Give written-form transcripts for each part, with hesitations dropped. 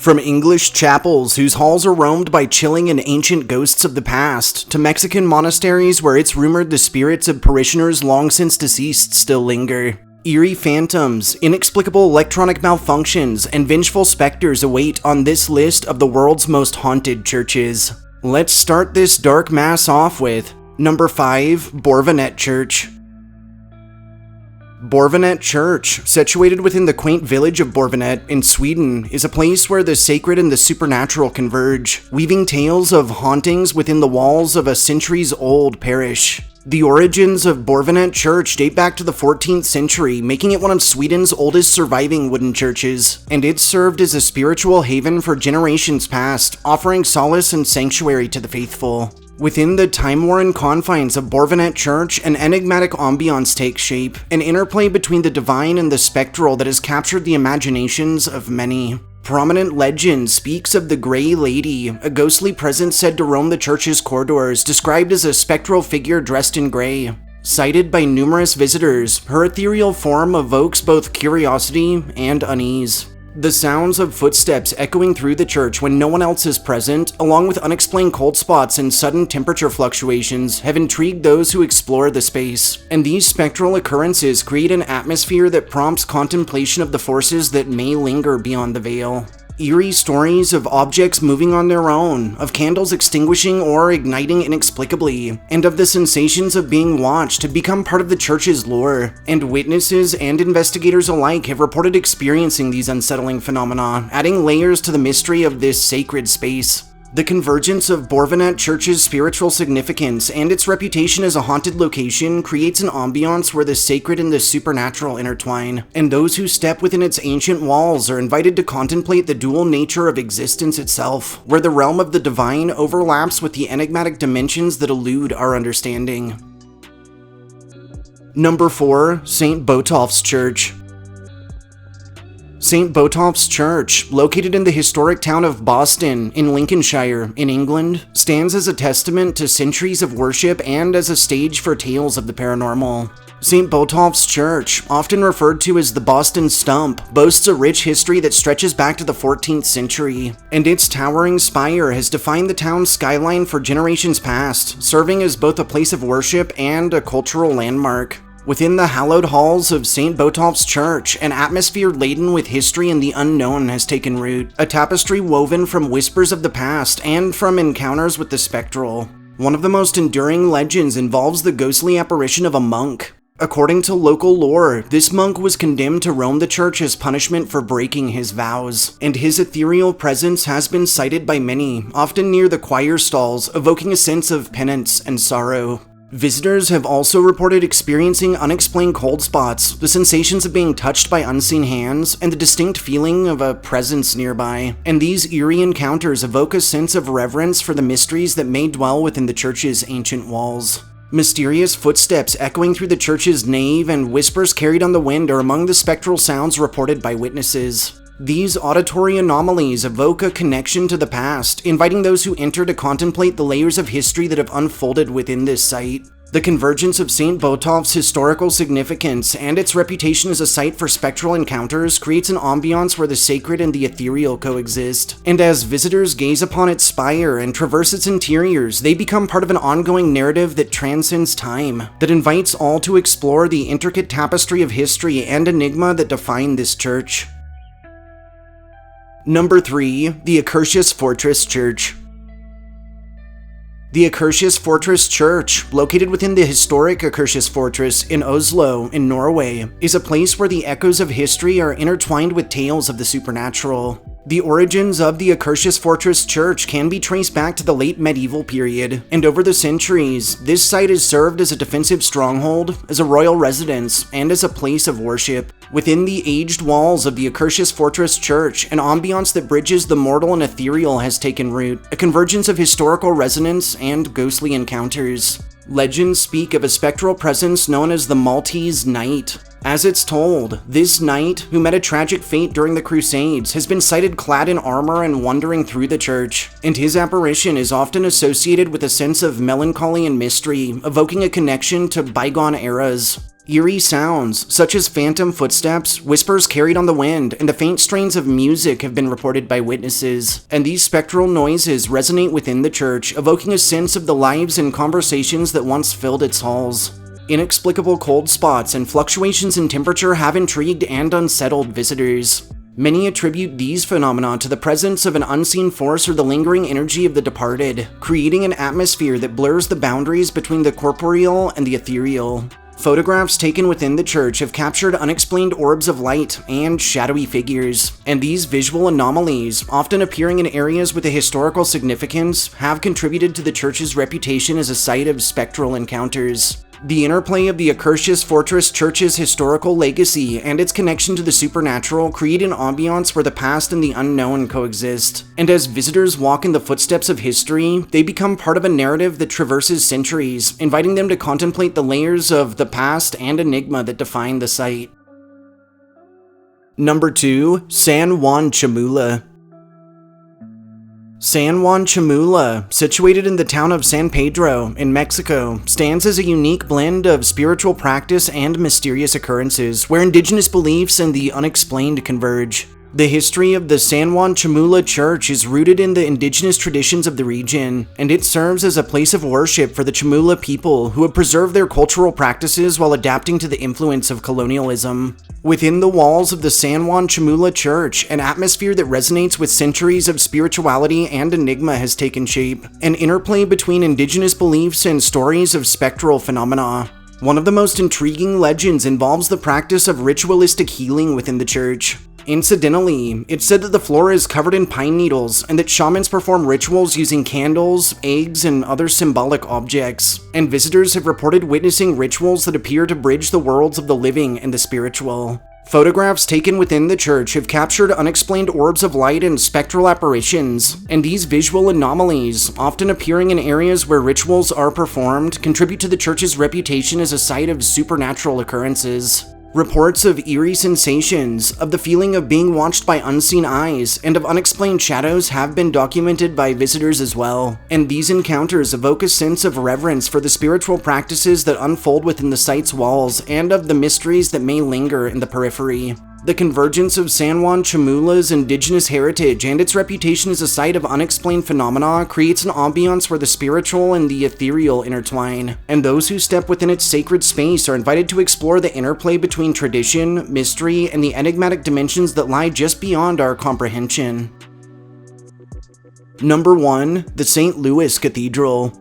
From English chapels whose halls are roamed by chilling and ancient ghosts of the past, to Mexican monasteries where it's rumored the spirits of parishioners long since deceased still linger. Eerie phantoms, inexplicable electronic malfunctions, and vengeful specters await on this list of the world's most haunted churches. Let's start this dark mass off with number 5, Borvanet Church. Borvanet Church, situated within the quaint village of Borvanet in Sweden, is a place where the sacred and the supernatural converge, weaving tales of hauntings within the walls of a centuries-old parish. The origins of Borvanet Church date back to the 14th century, making it one of Sweden's oldest surviving wooden churches, and it served as a spiritual haven for generations past, offering solace and sanctuary to the faithful. Within the time-worn confines of Borvanet Church, an enigmatic ambiance takes shape, an interplay between the divine and the spectral that has captured the imaginations of many. Prominent legend speaks of the Grey Lady, a ghostly presence said to roam the church's corridors, described as a spectral figure dressed in grey. Cited by numerous visitors, her ethereal form evokes both curiosity and unease. The sounds of footsteps echoing through the church when no one else is present, along with unexplained cold spots and sudden temperature fluctuations, have intrigued those who explore the space. And these spectral occurrences create an atmosphere that prompts contemplation of the forces that may linger beyond the veil. Eerie stories of objects moving on their own, of candles extinguishing or igniting inexplicably, and of the sensations of being watched have become part of the church's lore, and witnesses and investigators alike have reported experiencing these unsettling phenomena, adding layers to the mystery of this sacred space. The convergence of Borvanet Church's spiritual significance and its reputation as a haunted location creates an ambiance where the sacred and the supernatural intertwine, and those who step within its ancient walls are invited to contemplate the dual nature of existence itself, where the realm of the divine overlaps with the enigmatic dimensions that elude our understanding. Number 4, St. Botolph's Church. St. Botolph's Church, located in the historic town of Boston in Lincolnshire, in England, stands as a testament to centuries of worship and as a stage for tales of the paranormal. St. Botolph's Church, often referred to as the Boston Stump, boasts a rich history that stretches back to the 14th century, and its towering spire has defined the town's skyline for generations past, serving as both a place of worship and a cultural landmark. Within the hallowed halls of St. Botolph's Church, an atmosphere laden with history and the unknown has taken root, a tapestry woven from whispers of the past and from encounters with the spectral. One of the most enduring legends involves the ghostly apparition of a monk. According to local lore, this monk was condemned to roam the church as punishment for breaking his vows, and his ethereal presence has been cited by many, often near the choir stalls, evoking a sense of penance and sorrow. Visitors have also reported experiencing unexplained cold spots, the sensations of being touched by unseen hands, and the distinct feeling of a presence nearby. And these eerie encounters evoke a sense of reverence for the mysteries that may dwell within the church's ancient walls. Mysterious footsteps echoing through the church's nave and whispers carried on the wind are among the spectral sounds reported by witnesses. These auditory anomalies evoke a connection to the past, inviting those who enter to contemplate the layers of history that have unfolded within this site. The convergence of St. Botolph's historical significance and its reputation as a site for spectral encounters creates an ambiance where the sacred and the ethereal coexist. And as visitors gaze upon its spire and traverse its interiors, they become part of an ongoing narrative that transcends time, that invites all to explore the intricate tapestry of history and enigma that define this church. Number 3, the Akershus Fortress Church. The Akershus Fortress Church, located within the historic Akershus Fortress in Oslo, in Norway, is a place where the echoes of history are intertwined with tales of the supernatural. The origins of the Akershus Fortress Church can be traced back to the late medieval period, and over the centuries, this site has served as a defensive stronghold, as a royal residence, and as a place of worship. Within the aged walls of the Akershus Fortress Church, an ambiance that bridges the mortal and ethereal has taken root, a convergence of historical resonance and ghostly encounters. Legends speak of a spectral presence known as the Maltese Knight. As it's told, this knight, who met a tragic fate during the Crusades, has been sighted clad in armor and wandering through the church, and his apparition is often associated with a sense of melancholy and mystery, evoking a connection to bygone eras. Eerie sounds, such as phantom footsteps, whispers carried on the wind, and the faint strains of music have been reported by witnesses, and these spectral noises resonate within the church, evoking a sense of the lives and conversations that once filled its halls. Inexplicable cold spots and fluctuations in temperature have intrigued and unsettled visitors. Many attribute these phenomena to the presence of an unseen force or the lingering energy of the departed, creating an atmosphere that blurs the boundaries between the corporeal and the ethereal. Photographs taken within the church have captured unexplained orbs of light and shadowy figures, and these visual anomalies, often appearing in areas with a historical significance, have contributed to the church's reputation as a site of spectral encounters. The interplay of the Akershus Fortress Church's historical legacy and its connection to the supernatural create an ambiance where the past and the unknown coexist. And as visitors walk in the footsteps of history, they become part of a narrative that traverses centuries, inviting them to contemplate the layers of the past and enigma that define the site. Number 2. San Juan Chamula. San Juan Chamula, situated in the town of San Pedro in Mexico, stands as a unique blend of spiritual practice and mysterious occurrences where indigenous beliefs and the unexplained converge. The history of the San Juan Chamula Church is rooted in the indigenous traditions of the region, and it serves as a place of worship for the Chamula people who have preserved their cultural practices while adapting to the influence of colonialism. Within the walls of the San Juan Chamula Church, an atmosphere that resonates with centuries of spirituality and enigma has taken shape, an interplay between indigenous beliefs and stories of spectral phenomena. One of the most intriguing legends involves the practice of ritualistic healing within the church. Incidentally, it's said that the floor is covered in pine needles and that shamans perform rituals using candles, eggs, and other symbolic objects, and visitors have reported witnessing rituals that appear to bridge the worlds of the living and the spiritual. Photographs taken within the church have captured unexplained orbs of light and spectral apparitions, and these visual anomalies, often appearing in areas where rituals are performed, contribute to the church's reputation as a site of supernatural occurrences. Reports of eerie sensations, of the feeling of being watched by unseen eyes, and of unexplained shadows have been documented by visitors as well, and these encounters evoke a sense of reverence for the spiritual practices that unfold within the site's walls and of the mysteries that may linger in the periphery. The convergence of San Juan Chamula's indigenous heritage and its reputation as a site of unexplained phenomena creates an ambiance where the spiritual and the ethereal intertwine, and those who step within its sacred space are invited to explore the interplay between tradition, mystery, and the enigmatic dimensions that lie just beyond our comprehension. Number 1. The St. Louis Cathedral.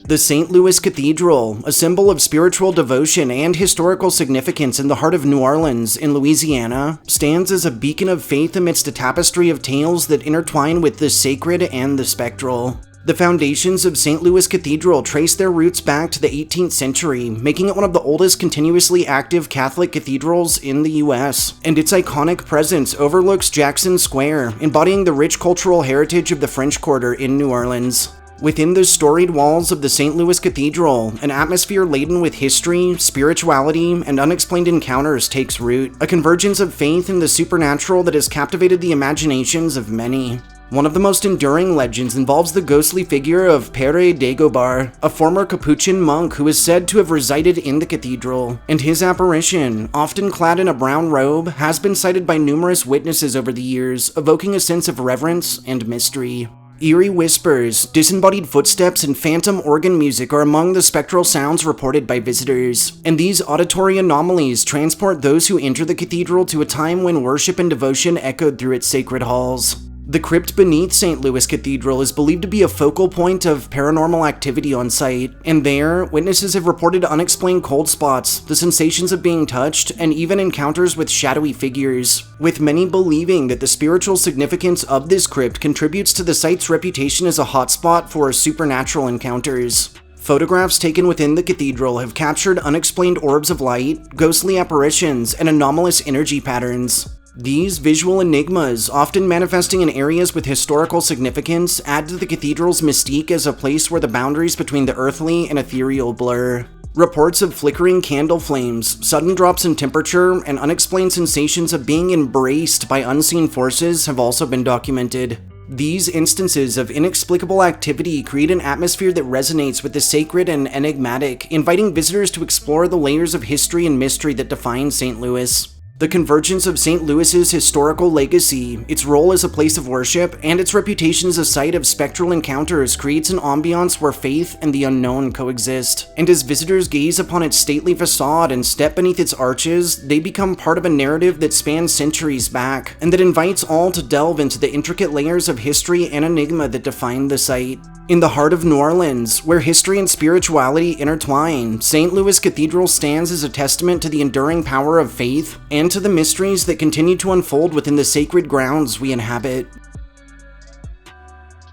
The St. Louis Cathedral, a symbol of spiritual devotion and historical significance in the heart of New Orleans in Louisiana, stands as a beacon of faith amidst a tapestry of tales that intertwine with the sacred and the spectral. The foundations of St. Louis Cathedral trace their roots back to the 18th century, making it one of the oldest continuously active Catholic cathedrals in the US, and its iconic presence overlooks Jackson Square, embodying the rich cultural heritage of the French Quarter in New Orleans. Within the storied walls of the St. Louis Cathedral, an atmosphere laden with history, spirituality, and unexplained encounters takes root, a convergence of faith in the supernatural that has captivated the imaginations of many. One of the most enduring legends involves the ghostly figure of Pere Dagobert, a former Capuchin monk who is said to have resided in the cathedral, and his apparition, often clad in a brown robe, has been cited by numerous witnesses over the years, evoking a sense of reverence and mystery. Eerie whispers, disembodied footsteps, and phantom organ music are among the spectral sounds reported by visitors, and these auditory anomalies transport those who enter the cathedral to a time when worship and devotion echoed through its sacred halls. The crypt beneath St. Louis Cathedral is believed to be a focal point of paranormal activity on site, and there, witnesses have reported unexplained cold spots, the sensations of being touched, and even encounters with shadowy figures, with many believing that the spiritual significance of this crypt contributes to the site's reputation as a hotspot for supernatural encounters. Photographs taken within the cathedral have captured unexplained orbs of light, ghostly apparitions, and anomalous energy patterns. These visual enigmas, often manifesting in areas with historical significance, add to the cathedral's mystique as a place where the boundaries between the earthly and ethereal blur. Reports of flickering candle flames, sudden drops in temperature, and unexplained sensations of being embraced by unseen forces have also been documented. These instances of inexplicable activity create an atmosphere that resonates with the sacred and enigmatic, inviting visitors to explore the layers of history and mystery that define St. Louis. The convergence of St. Louis's historical legacy, its role as a place of worship, and its reputation as a site of spectral encounters creates an ambiance where faith and the unknown coexist. And as visitors gaze upon its stately facade and step beneath its arches, they become part of a narrative that spans centuries back, and that invites all to delve into the intricate layers of history and enigma that define the site. In the heart of New Orleans, where history and spirituality intertwine, St. Louis Cathedral stands as a testament to the enduring power of faith and to the mysteries that continue to unfold within the sacred grounds we inhabit.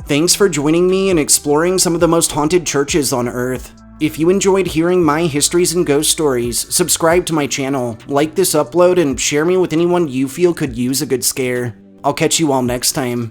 Thanks for joining me in exploring some of the most haunted churches on Earth. If you enjoyed hearing my histories and ghost stories, subscribe to my channel, like this upload, and share me with anyone you feel could use a good scare. I'll catch you all next time.